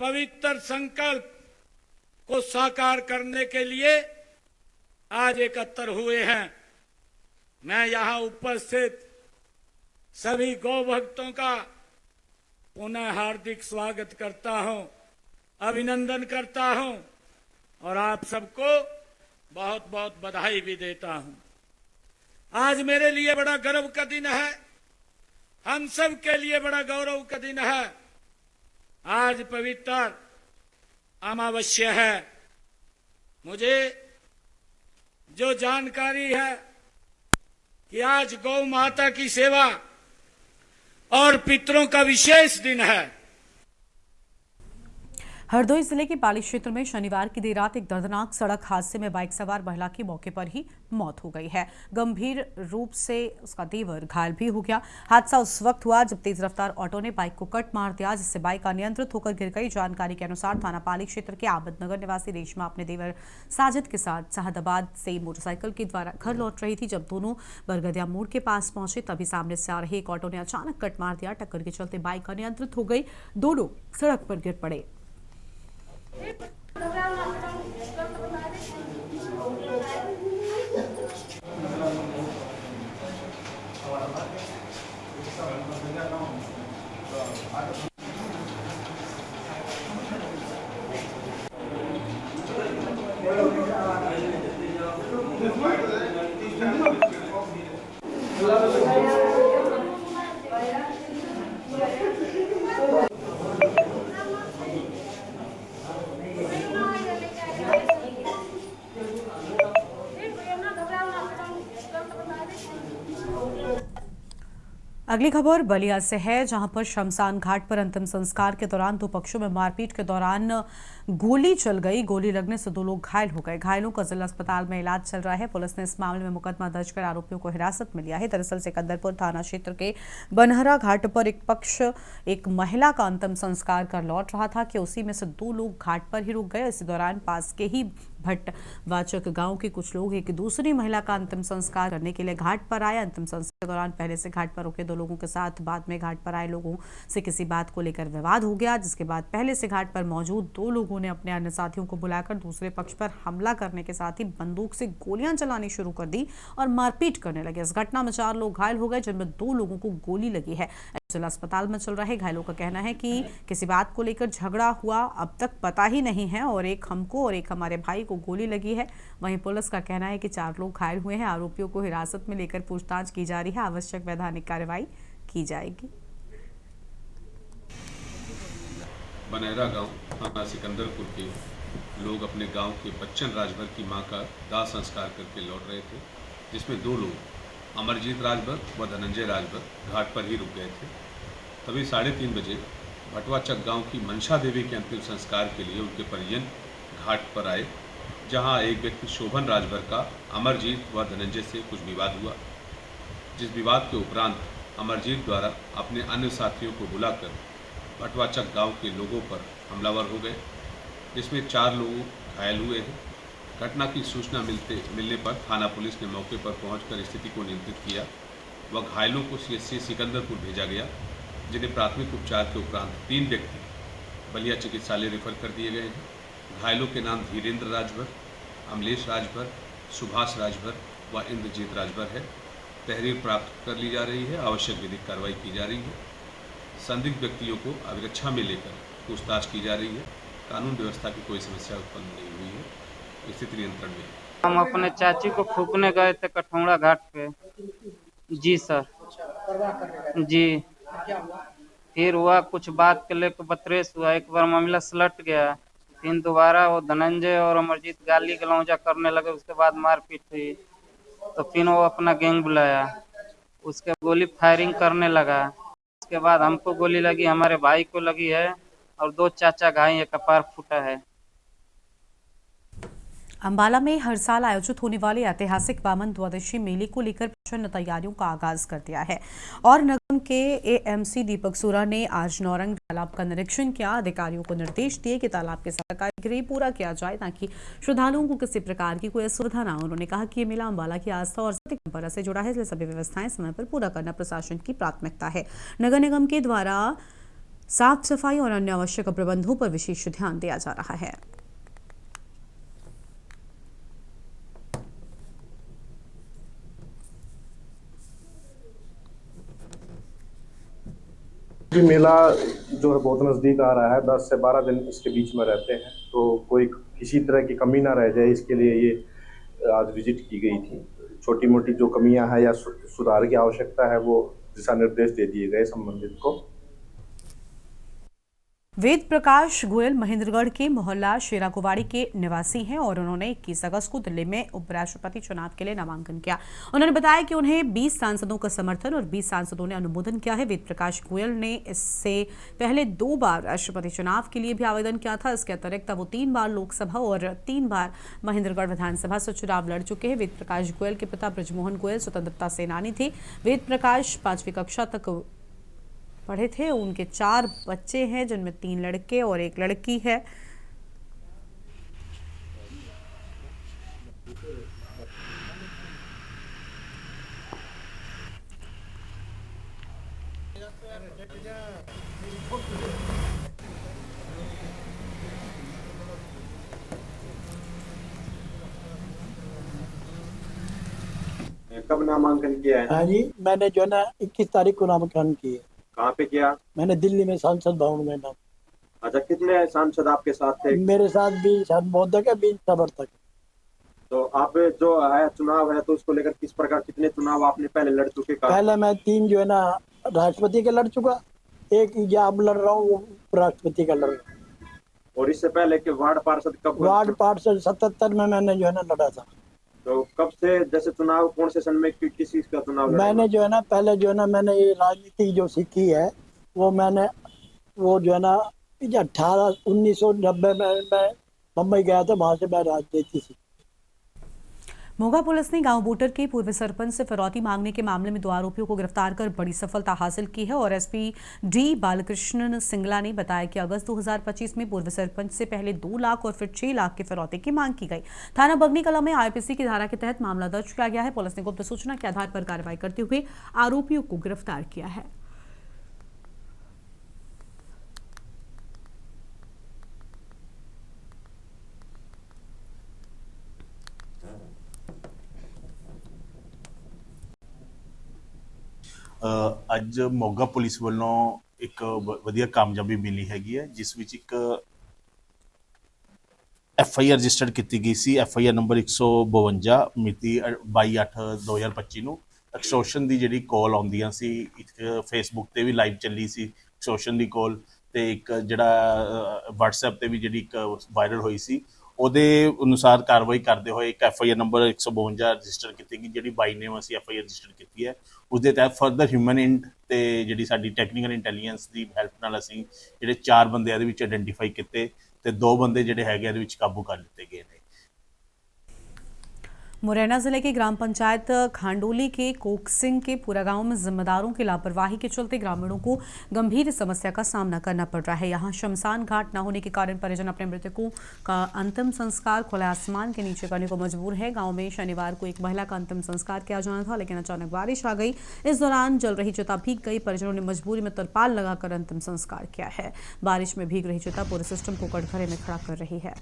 पवित्र संकल्प को साकार करने के लिए आज एकत्र हुए हैं। मैं यहां उपस्थित सभी गौ भक्तों का पुनः हार्दिक स्वागत करता हूं, अभिनंदन करता हूं और आप सबको बहुत बहुत बधाई भी देता हूं। आज मेरे लिए बड़ा गर्व का दिन है, हम सब के लिए बड़ा गौरव का दिन है। आज पवित्र अमावस्या है मुझे जो जानकारी है कि आज गौ माता की सेवा और पितरों का विशेष दिन है। हरदोई जिले के पाली क्षेत्र में शनिवार की देर रात एक दर्दनाक सड़क हादसे में बाइक सवार महिला की मौके पर ही मौत हो गई है। गंभीर रूप से उसका देवर घायल भी हो गया। हादसा उस वक्त हुआ जब तेज रफ्तार ऑटो ने बाइक को कट मार दिया, जिससे बाइक अनियंत्रित होकर गिर गई। जानकारी के अनुसार थाना पाली क्षेत्र के आबदनगर निवासी रेशमा अपने देवर साजिद के साथ साहदाबाद से मोटरसाइकिल के द्वारा घर लौट रही थी। जब दोनों बरगदिया मोड़ के पास पहुंचे तभी सामने से आ रहे एक ऑटो ने अचानक कट मार दिया। टक्कर के चलते बाइक अनियंत्रित हो गई, दोनों सड़क पर गिर पड़े। अगली खबर बलिया से है, जहां पर शमशान घाट पर अंतिम संस्कार के दौरान दो पक्षों में मारपीट के दौरान गोली चल गई। गोली लगने से दो लोग घायल हो गए। घायलों का जिला अस्पताल में इलाज चल रहा है। पुलिस ने इस मामले में मुकदमा दर्ज कर आरोपियों को हिरासत में लिया है। दरअसल सिकंदरपुर थाना क्षेत्र के बनहरा घाट पर एक पक्ष एक महिला का अंतिम संस्कार कर लौट रहा था कि उसी में से दो लोग घाट पर ही रुक गए। इसी दौरान पास के ही भट्टवाचक गांव के कुछ लोग एक दूसरी महिला का अंतिम संस्कार करने के लिए घाट पर आए। अंतिम संस्कार के दौरान पहले से घाट पर रुके दो लोगों के साथ बाद में घाट पर आए लोगों से किसी बात को लेकर विवाद हो गया, जिसके बाद पहले से घाट पर मौजूद दो लोगों ने अपने अन्य साथियों को बुलाकर दूसरे पक्ष पर हमला करने के साथ ही बंदूक से गोलियां चलानी शुरू कर दी और मारपीट करने लगे। इस घटना में 4 लोग घायल हो गए, जिनमें 2 लोगों को गोली लगी है। जिला अस्पताल में चल रहे घायलों का कहना है कि किसी बात को लेकर झगड़ा हुआ अब तक पता ही नहीं है और एक हमको और एक हमारे भाई को गोली लगी है। वहीं पुलिस का कहना है कि 4 लोग घायल हुए हैं। आरोपियों को हिरासत में लेकर पूछताछ की जा रही है। आवश्यक वैधानिक कार्रवाई की जाएगी। बनहरा गांव थाना सिकंदरपुर के लोग अपने गांव के बच्चन राजभर की मां का दाह संस्कार करके लौट रहे थे, जिसमें 2 लोग अमरजीत राजभर व धनंजय राजभर घाट पर ही रुक गए थे। तभी 3:30 बजे भटवाचक गांव की मनसा देवी के अंतिम संस्कार के लिए उनके परिजन घाट पर आए, जहां एक व्यक्ति शोभन राजभर का अमरजीत व धनंजय से कुछ विवाद हुआ, जिस विवाद के उपरांत अमरजीत द्वारा अपने अन्य साथियों को बुलाकर भटवाचक गांव के लोगों पर हमलावर हो गए, जिसमें 4 लोग घायल हुए हैं। घटना की सूचना मिलने पर थाना पुलिस ने मौके पर पहुंचकर स्थिति को नियंत्रित किया व घायलों को सीएचसी सिकंदरपुर भेजा गया, जिन्हें प्राथमिक उपचार के उपरांत 3 व्यक्ति बलिया चिकित्सालय रेफर कर दिए गए हैं। घायलों के नाम धीरेन्द्र राजभर, अमलेश राजभर, सुभाष राजभर व इंद्रजीत राजभर है। तहरीर प्राप्त कर ली जा रही है। आवश्यक विधिक कार्रवाई की जा रही है। संदिग्ध व्यक्तियों को अभिरक्षा में लेकर पूछताछ की जा रही है। कानून व्यवस्था की कोई समस्या उत्पन्न नहीं हुई है। स्थिति नियंत्रण में है। हम अपने चाची को फूकने गए थे कठौड़ा घाट पे। जी सर। जी। फिर हुआ कुछ बात के लेकर बतरेस हुआ। एक बार मामला सलट गया, फिर दोबारा वो धनंजय और अमरजीत गाली गलौजा करने लगे। उसके बाद मारपीट हुई, तो फिर वो अपना गैंग बुलाया, उसके गोली फायरिंग करने लगा। उसके बाद हमको गोली लगी, हमारे भाई को लगी है और 2 चाचा घायल हैं, कपार फूटा है। अंबाला में हर साल आयोजित होने वाले ऐतिहासिक वामन द्वादशी मेले को लेकर प्रचंड तैयारियों का आगाज कर दिया है और नगर के एएमसी दीपक सूरा ने आज नौरंग तालाब का निरीक्षण किया। अधिकारियों को निर्देश दिए कि तालाब के सरकारी पूरा किया जाए ताकि श्रद्धालुओं को किसी प्रकार की कोई असुविधा न हो। उन्होंने कहा कि ये मेला अंबाला की आस्था और परंपरा से जुड़ा है, इसलिए सभी व्यवस्थाएं समय पर पूरा करना प्रशासन की प्राथमिकता है। नगर निगम के द्वारा साफ सफाई और अन्य आवश्यक प्रबंधों पर विशेष ध्यान दिया जा रहा है। ये मेला जो है बहुत नज़दीक आ रहा है। 10 से 12 दिन इसके बीच में रहते हैं, तो कोई किसी तरह की कमी ना रह जाए, इसके लिए ये आज विजिट की गई थी। छोटी मोटी जो कमियां हैं या सुधार की आवश्यकता है वो दिशा निर्देश दे दिए गए संबंधित को। वेद प्रकाश गोयल महेंद्रगढ़ के मोहल्ला शेराकुवाड़ी के निवासी हैं और उन्होंने 21 अगस्त को दिल्ली में उपराष्ट्रपति चुनाव के लिए नामांकन किया। उन्होंने बताया कि उन्हें 20 सांसदों का समर्थन और 20 सांसदों ने अनुमोदन किया है। वेद प्रकाश गोयल ने इससे पहले 2 बार राष्ट्रपति चुनाव के लिए भी आवेदन किया था। इसके अतिरिक्त वो 3 बार लोकसभा और 3 बार महेंद्रगढ़ विधानसभा से चुनाव लड़ चुके हैं। वेद प्रकाश गोयल के पिता ब्रजमोहन गोयल स्वतंत्रता सेनानी थे। वेद प्रकाश 5वीं कक्षा तक पढ़े थे। उनके 4 बच्चे हैं जिनमें 3 लड़के और 1 लड़की है। कब नामांकन किया है? हाँ जी, मैंने जो है ना 21 तारीख को नामांकन किया। कहाँ पे किया? मैंने दिल्ली में सांसद भवन में नाम। अच्छा, कितने सांसद आपके साथ थे? मेरे साथ 20 मोदक है, 20 समर्थक। तो आप जो है चुनाव है तो उसको लेकर किस प्रकार कितने चुनाव आपने पहले लड़ चुके? पहले मैं 3 जो है ना राष्ट्रपति के लड़ चुका, 1 या अब लड़ रहा हूँ राष्ट्रपति का लड़ रहा हूँ। और इससे पहले के वार्ड पार्षद कब? वार्ड पार्षद 77 में मैंने जो है ना लड़ा था। तो कब से जैसे चुनाव कौन से सन में किस चीज का चुनाव? मैंने जो है ना पहले जो है ना मैंने ये राजनीति जो सीखी है वो मैंने वो जो है ना 1990 में मैं मुंबई गया था, वहां से मैं राजनीति सीखी। मोगा पुलिस ने गांव बोटर के पूर्व सरपंच से फिरौती मांगने के मामले में 2 आरोपियों को गिरफ्तार कर बड़ी सफलता हासिल की है और एसपी डी बालकृष्णन सिंगला ने बताया कि अगस्त 2025 में पूर्व सरपंच से पहले 2 लाख और फिर 6 लाख की फिरौती की मांग की गई। थाना बगनी कला में आईपीसी की धारा के तहत मामला दर्ज किया गया है। पुलिस ने गुप्त सूचना के आधार पर कार्रवाई करते हुए आरोपियों को गिरफ्तार किया है। ਅੱਜ ਮੋਗਾ ਪੁਲਿਸ ਵੱਲੋਂ ਇੱਕ ਵਧੀਆ ਕਾਮਯਾਬੀ ਮਿਲੀ ਹੈਗੀ ਹੈ, ਜਿਸ ਵਿੱਚ ਇੱਕ FIR ਰਜਿਸਟਰਡ ਕੀਤੀ ਗਈ ਸੀ। FIR ਨੰਬਰ 152 ਮਿਤੀ 22/8/2025 ਨੂੰ ਐਕਸਟੋਰਸ਼ਨ ਦੀ ਜਿਹੜੀ ਕਾਲ ਆਉਂਦੀਆਂ ਸੀ, ਇੱਕ ਫੇਸਬੁੱਕ ਤੇ ਵੀ ਲਾਈਵ ਚੱਲੀ ਸੀ ਐਕਸਟੋਰਸ਼ਨ ਦੀ ਕਾਲ, ਤੇ ਇੱਕ ਜਿਹੜਾ WhatsApp ਤੇ ਵੀ ਜਿਹੜੀ ਇੱਕ ਵਾਇਰਲ ਹੋਈ ਸੀ। ਉਹਦੇ ਅਨੁਸਾਰ ਕਾਰਵਾਈ ਕਰਦੇ ਹੋਏ ਇੱਕ FIR ਨੰਬਰ 152 ਰਜਿਸਟਰ ਕੀਤੀ ਗਈ, ਜਿਹੜੀ ਬਾਈ ਨੇਮ ਅਸੀਂ FIR ਰਜਿਸਟਰ ਕੀਤੀ ਹੈ। उसके तहत फर्दर ह्यूमन इंट ते जी साडी टैक्नीकल इंटैलीजेंस की हैल्प नाल असीं जिहड़े 4 बंदे इहदे विच आइडेंटिफाई कीते ते 2 बंदे जिहड़े हैगे इहदे विच काबू कर लिते गए ने। मुरैना जिले के ग्राम पंचायत खांडोली के कोकसिंह के पूरा गांव में जिम्मेदारों की लापरवाही के चलते ग्रामीणों को गंभीर समस्या का सामना करना पड़ रहा है। यहां शमशान घाट न होने के कारण परिजन अपने मृतकों का अंतिम संस्कार खुले आसमान के नीचे करने को मजबूर है। गांव में शनिवार को एक महिला का अंतिम संस्कार किया जाना था, लेकिन अचानक बारिश आ गई। इस दौरान जल रही चिता भीग गई। परिजनों ने मजबूरी में तरपाल लगाकर अंतिम संस्कार किया है। बारिश में भीग रही चिता पूरे सिस्टम को कटघरे में खड़ा कर रही है।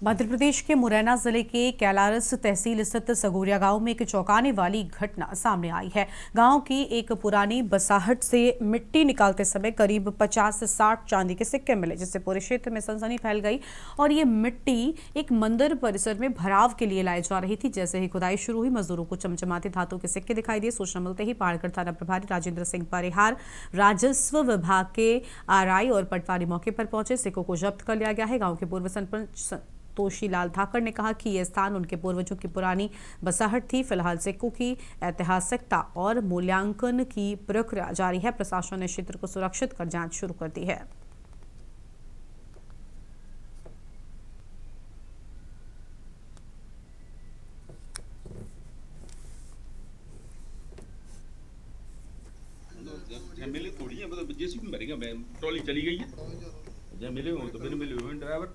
मध्य प्रदेश के मुरैना जिले के कैलारस तहसील स्थित सगोरिया गांव में एक चौंकाने वाली घटना सामने आई है। गांव की एक पुरानी बसाहट से मिट्टी निकालते समय करीब 50 से 60 चांदी के सिक्के मिले, जिससे पूरे क्षेत्र में सनसनी फैल गई और ये मिट्टी एक मंदिर परिसर में भराव के लिए लाई जा रही थी। जैसे ही खुदाई शुरू हुई, मजदूरों को चमचमाते धातु के सिक्के दिखाई दिए। सूचना मिलते ही पहाड़गढ़ थाना प्रभारी राजेंद्र सिंह परिहार, राजस्व विभाग के RI और पटवारी मौके पर पहुंचे। सिक्कों को जब्त कर लिया गया है। गाँव के पूर्व सरपंच तोशीलाल धाकड़ ने कहा कि यह स्थान उनके पूर्वजों की पुरानी बसाहट थी। फिलहाल सिक्कों की ऐतिहासिकता और मूल्यांकन की प्रक्रिया जारी है। प्रशासन ने क्षेत्र को सुरक्षित कर जांच शुरू कर दी है। मिले थोड़ी है, मतलब जैसी भी मरेगा, मैं ट्रॉली चली गई है, जब मिले हो तो फिर मिले हुए ड्राइवर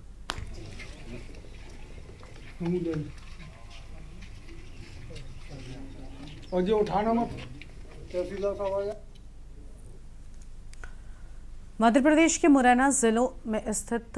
और जो उठाना मत तहसीलदार साहब आया। मध्य प्रदेश के मुरैना जिलों में स्थित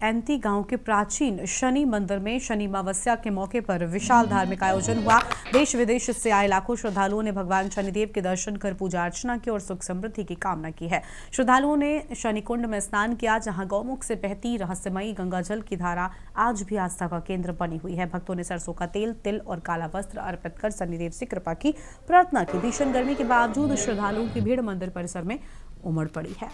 एंती गांव के प्राचीन शनि मंदिर में शनि अमावस्या के मौके पर विशाल धार्मिक आयोजन हुआ। देश विदेश से आए लाखों श्रद्धालुओं ने भगवान शनिदेव के दर्शन कर पूजा अर्चना की और सुख समृद्धि की कामना की है। श्रद्धालुओं ने शनि कुंड में स्नान किया, जहां गौमुख से बहती रहस्यमयी गंगा जल की धारा आज भी आस्था का केंद्र बनी हुई है। भक्तों ने सरसों का तेल, तिल और काला वस्त्र अर्पित कर शनिदेव से कृपा की प्रार्थना की। भीषण गर्मी के बावजूद श्रद्धालुओं की भीड़ मंदिर परिसर में उमड़ पड़ी है।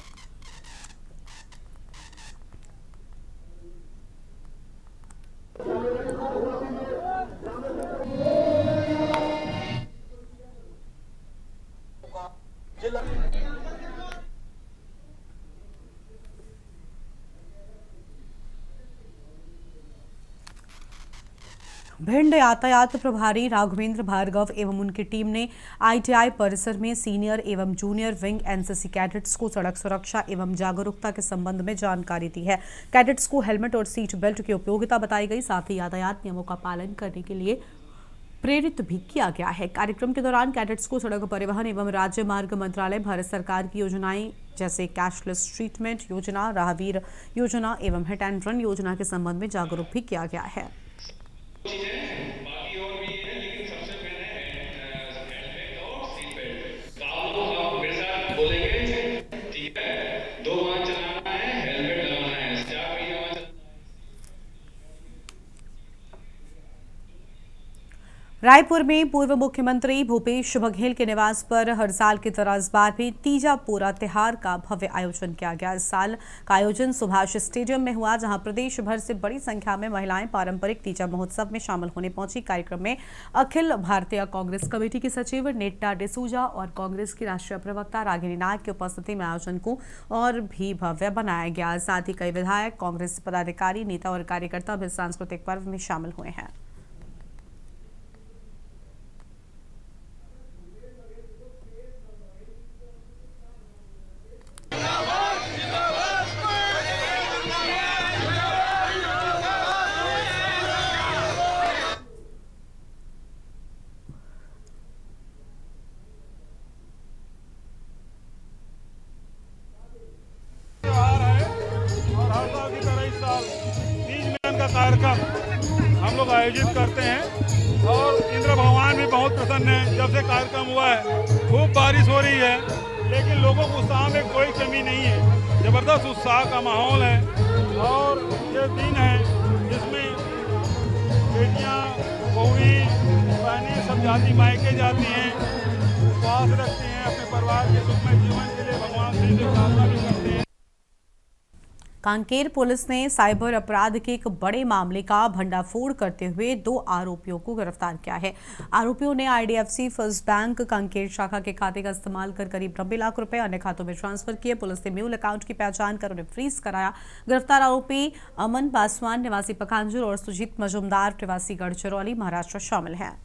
भिंड यातायात प्रभारी राघवेंद्र भार्गव एवं उनकी टीम ने ITI परिसर में सीनियर एवं जूनियर विंग NCC कैडेट्स को सड़क सुरक्षा एवं जागरूकता के संबंध में जानकारी दी है। कैडेट्स को हेलमेट और सीट बेल्ट की उपयोगिता बताई गई, साथ ही यातायात नियमों का पालन करने के लिए प्रेरित भी किया गया है। कार्यक्रम के दौरान कैडेट्स को सड़क परिवहन एवं राज्य मार्ग मंत्रालय, भारत सरकार की योजनाएं जैसे कैशलेस ट्रीटमेंट योजना, राहगीर योजना एवं हिट एंड रन योजना के संबंध में जागरूक भी किया गया है। रायपुर में पूर्व मुख्यमंत्री भूपेश बघेल के निवास पर हर साल की तरह इस बार भी तीजा पूरा त्योहार का भव्य आयोजन किया गया। इस साल का आयोजन सुभाष स्टेडियम में हुआ, जहां प्रदेश भर से बड़ी संख्या में महिलाएं पारंपरिक तीजा महोत्सव में शामिल होने पहुंची। कार्यक्रम में अखिल भारतीय कांग्रेस कमेटी की सचिव नेटा डिसूजा और कांग्रेस की राष्ट्रीय प्रवक्ता रागिनी नायक की उपस्थिति में आयोजन को और भी भव्य बनाया गया। साथ ही कई विधायक, कांग्रेस पदाधिकारी, नेता और कार्यकर्ता भी सांस्कृतिक पर्व में शामिल हुए हैं। कार्यक्रम हम लोग आयोजित करते हैं और इंद्र भगवान भी बहुत प्रसन्न है। जब से कार्यक्रम हुआ है खूब बारिश हो रही है, लेकिन लोगों को उत्साह में कोई कमी नहीं है। जबरदस्त उत्साह का माहौल है और ये दिन है जिसमें बेटियां, बहुएं, बहनें सब जाति मायके जाती हैं, उपवास रखती हैं, अपने परिवार के सुखमय जीवन के लिए भगवान से प्रार्थना भी करते हैं। कांकेर पुलिस ने साइबर अपराध के एक बड़े मामले का भंडाफोड़ करते हुए 2 आरोपियों को गिरफ्तार किया है। आरोपियों ने IDFC फर्स्ट बैंक कांकेर शाखा के खाते का इस्तेमाल कर करीब 90 लाख रुपए अन्य खातों में ट्रांसफर किए। पुलिस ने म्यूल अकाउंट की पहचान कर उन्हें फ्रीज कराया। गिरफ्तार आरोपी अमन पासवान निवासी पखांजूर और सुजीत मजुमदार निवासी गढ़चिरौली महाराष्ट्र शामिल हैं।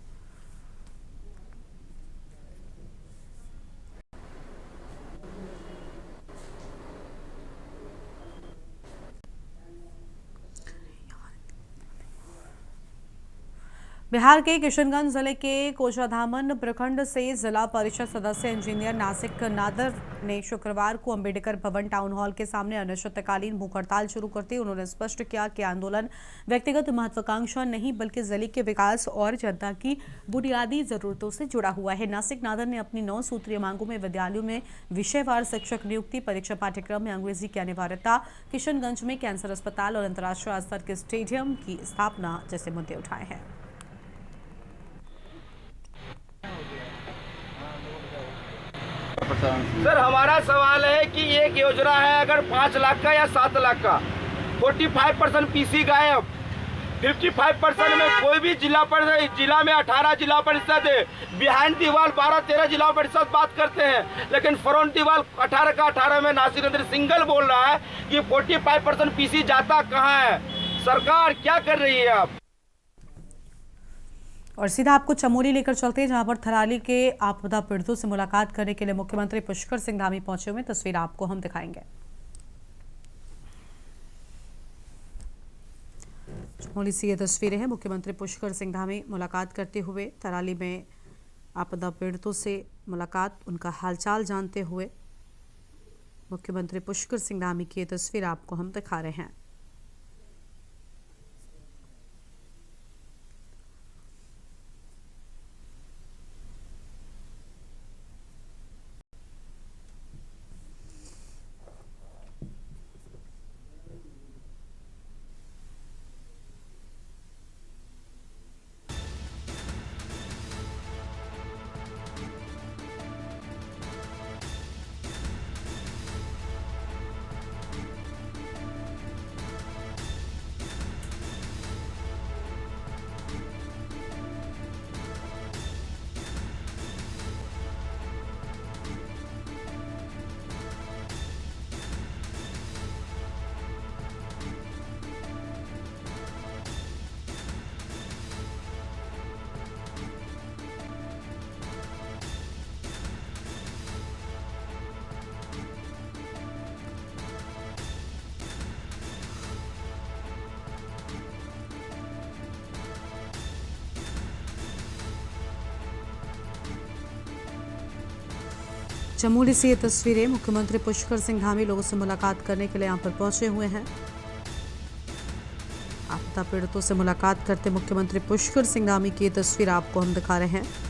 बिहार के किशनगंज जिले के कोचाधामन प्रखंड से जिला परिषद सदस्य इंजीनियर नासिक नादर ने शुक्रवार को अंबेडकर भवन टाउन हॉल के सामने अनिश्चितकालीन भूख हड़ताल शुरू करते उन्होंने स्पष्ट किया कि आंदोलन व्यक्तिगत महत्वाकांक्षा नहीं बल्कि जिले के विकास और जनता की बुनियादी जरूरतों से जुड़ा हुआ है। नासिक नादर ने अपनी 9 सूत्रीय मांगों में विद्यालयों में विषयवार शिक्षक नियुक्ति, परीक्षा पाठ्यक्रम में अंग्रेजी की अनिवार्यता, किशनगंज में कैंसर अस्पताल और अंतर्राष्ट्रीय स्तर के स्टेडियम की स्थापना जैसे मुद्दे उठाए हैं। सर, हमारा सवाल है कि एक योजना है, अगर 5 लाख का या 7 लाख का 45% PC गायब, 55% में कोई भी जिला में 18 जिला परिषद है, बिहाइंड दीवार 12-13 जिला परिषद बात करते हैं, लेकिन फ्रंट दीवार 18 का 18 में नासिर नंदर सिंगल बोल रहा है कि 45% PC जाता कहाँ है? सरकार क्या कर रही है आप? और सीधा आपको चमोली लेकर चलते हैं, जहां पर थराली के आपदा पीड़ितों से मुलाकात करने के लिए मुख्यमंत्री पुष्कर सिंह धामी पहुंचे हुए। तस्वीर आपको हम दिखाएंगे। चमोली से ये तस्वीरें हैं। मुख्यमंत्री पुष्कर सिंह धामी मुलाकात करते हुए थराली में आपदा पीड़ितों से मुलाकात, उनका हालचाल जानते हुए मुख्यमंत्री पुष्कर सिंह धामी की ये तस्वीर आपको हम दिखा रहे हैं। चमोली से ये तस्वीरें, मुख्यमंत्री पुष्कर सिंह धामी लोगों से मुलाकात करने के लिए यहां पर पहुंचे हुए हैं। आपदा पीड़ितों से मुलाकात करते मुख्यमंत्री पुष्कर सिंह धामी की ये तस्वीर आपको हम दिखा रहे हैं।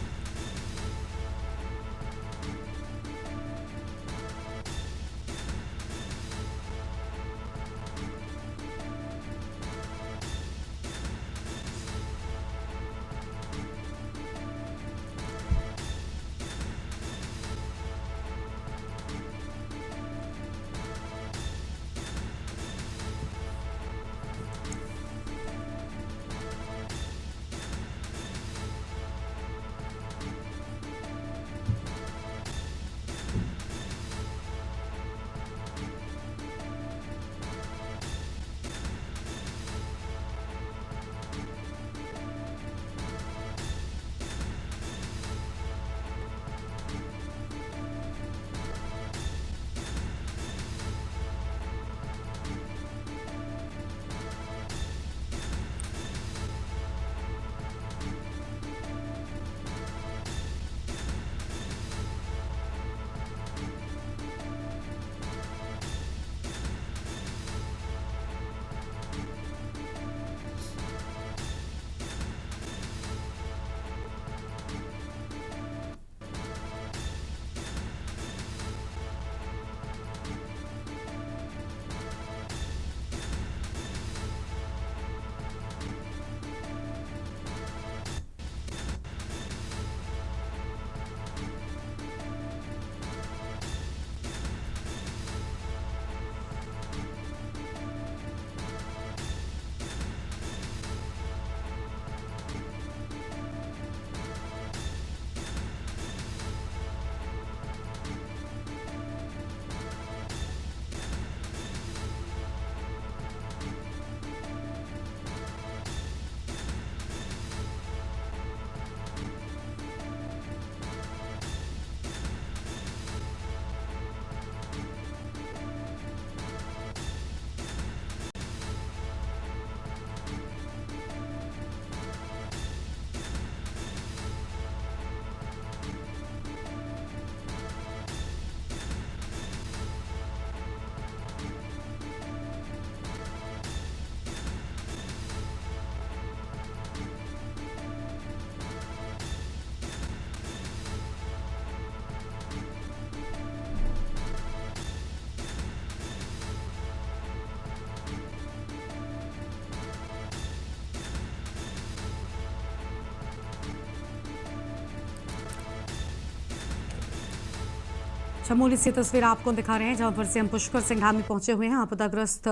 चमोली से तस्वीर आपको दिखा रहे हैं जहां पर सीएम पुष्कर सिंह धामी पहुंचे हुए हैं। आपदाग्रस्त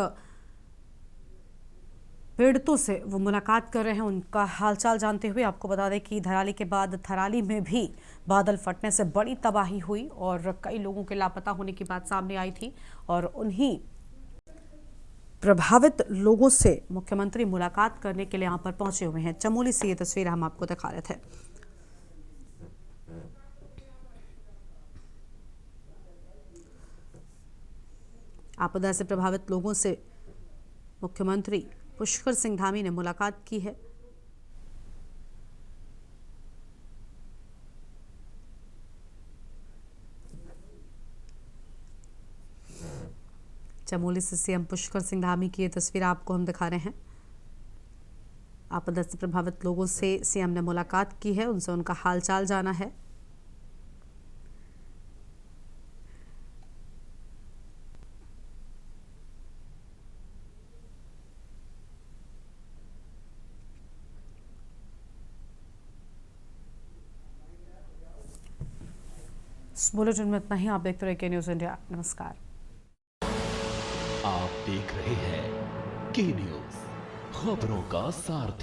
पीड़ितों से वो मुलाकात कर रहे हैं, उनका हालचाल जानते हुए आपको बता दें कि धराली के बाद थराली में भी बादल फटने से बड़ी तबाही हुई और कई लोगों के लापता होने की बात सामने आई थी और उन्हीं प्रभावित लोगों से मुख्यमंत्री मुलाकात करने के लिए यहाँ पर पहुंचे हुए हैं। चमोली से ये तस्वीर हम आपको दिखा रहे थे। आपदा से प्रभावित लोगों से मुख्यमंत्री पुष्कर सिंह धामी ने मुलाकात की है। चमोली से सीएम पुष्कर सिंह धामी की ये तस्वीर आपको हम दिखा रहे हैं। आपदा से प्रभावित लोगों से सीएम ने मुलाकात की है, उनसे उनका हालचाल जाना है। इस बुलेटिन में इतना ही। आप देखते रहिए के न्यूज़ इंडिया। नमस्कार। आप देख रहे हैं के न्यूज़, खबरों का सारथी।